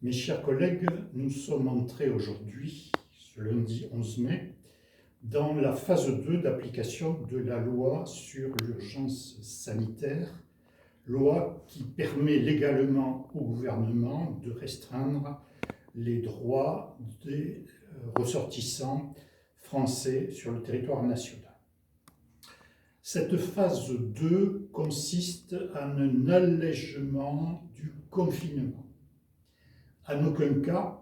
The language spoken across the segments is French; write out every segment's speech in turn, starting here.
Mes chers collègues, nous sommes entrés aujourd'hui, ce lundi 11 mai, dans la phase 2 d'application de la loi sur l'urgence sanitaire, loi qui permet légalement au gouvernement de restreindre les droits des ressortissants français sur le territoire national. Cette phase 2 consiste en un allègement du confinement. En aucun cas,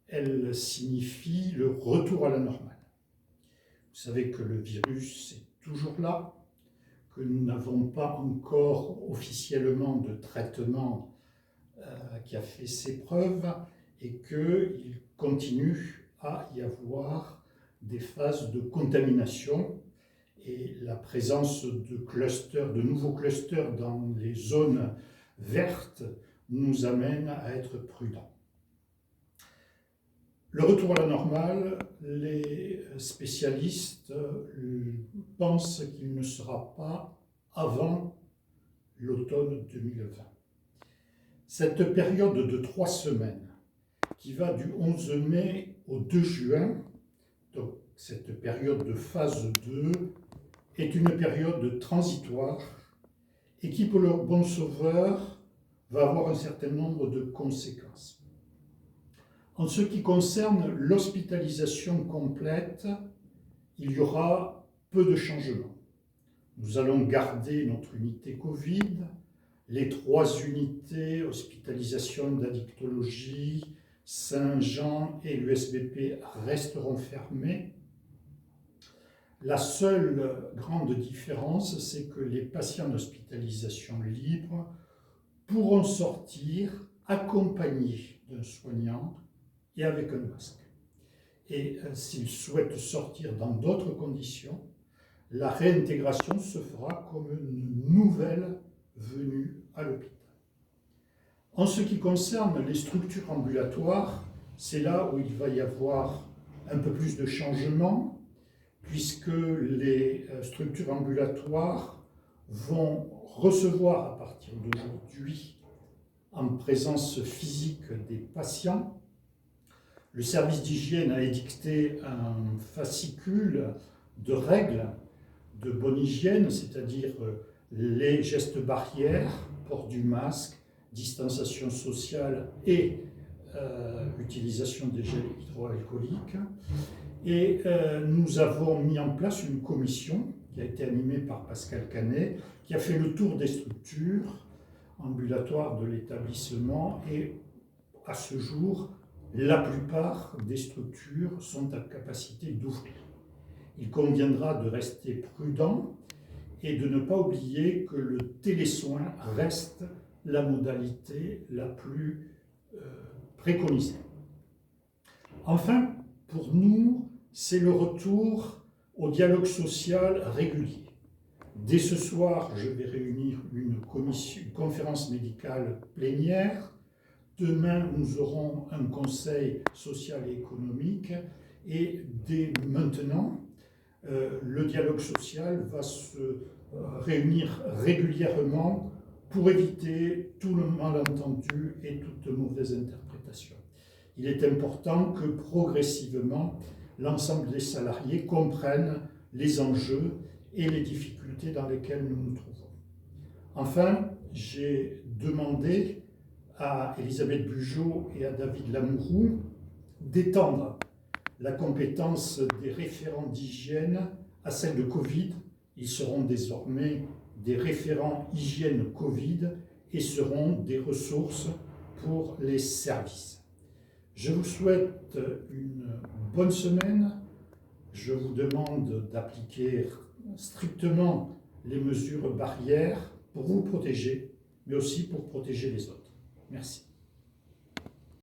elle signifie le retour à la normale. Vous savez que le virus est toujours là, que nous n'avons pas encore officiellement de traitement qui a fait ses preuves et qu'il continue à y avoir des phases de contamination et la présence de nouveaux clusters dans les zones vertes nous amène à être prudents. Le retour à la normale, les spécialistes pensent qu'il ne sera pas avant l'automne 2020. Cette période de 3 semaines, qui va du 11 mai au 2 juin, donc cette période de phase 2, est une période transitoire et qui, pour le bon sauveur, va avoir un certain nombre de conséquences. En ce qui concerne l'hospitalisation complète, il y aura peu de changements. Nous allons garder notre unité Covid, les 3 unités hospitalisation d'addictologie, Saint-Jean et l'USBP resteront fermées. La seule grande différence, c'est que les patients d'hospitalisation libre pourront sortir accompagnés d'un soignant et avec un masque. Et s'ils souhaitent sortir dans d'autres conditions, la réintégration se fera comme une nouvelle venue à l'hôpital. En ce qui concerne les structures ambulatoires, c'est là où il va y avoir un peu plus de changements, puisque les structures ambulatoires vont recevoir à partir d'aujourd'hui, en présence physique des patients. Le service d'hygiène a édicté un fascicule de règles de bonne hygiène, c'est-à-dire les gestes barrières, port du masque, distanciation sociale et utilisation des gels hydroalcooliques. Et nous avons mis en place une commission qui a été animée par Pascal Canet, qui a fait le tour des structures ambulatoires de l'établissement et à ce jour, la plupart des structures sont à capacité d'ouvrir. Il conviendra de rester prudent et de ne pas oublier que le télésoin reste la modalité la plus préconisée. Enfin, pour nous, c'est le retour au dialogue social régulier. Dès ce soir, je vais réunir une conférence médicale plénière. Demain, nous aurons un conseil social et économique et dès maintenant, le dialogue social va se réunir régulièrement pour éviter tout le malentendu et toute mauvaise interprétation. Il est important que progressivement, l'ensemble des salariés comprennent les enjeux et les difficultés dans lesquelles nous nous trouvons. Enfin, j'ai demandé à Elisabeth Bugeaud et à David Lamourou d'étendre la compétence des référents d'hygiène à celle de Covid. Ils seront désormais des référents hygiène Covid et seront des ressources pour les services. Je vous souhaite une bonne semaine. Je vous demande d'appliquer strictement les mesures barrières pour vous protéger, mais aussi pour protéger les autres. Merci.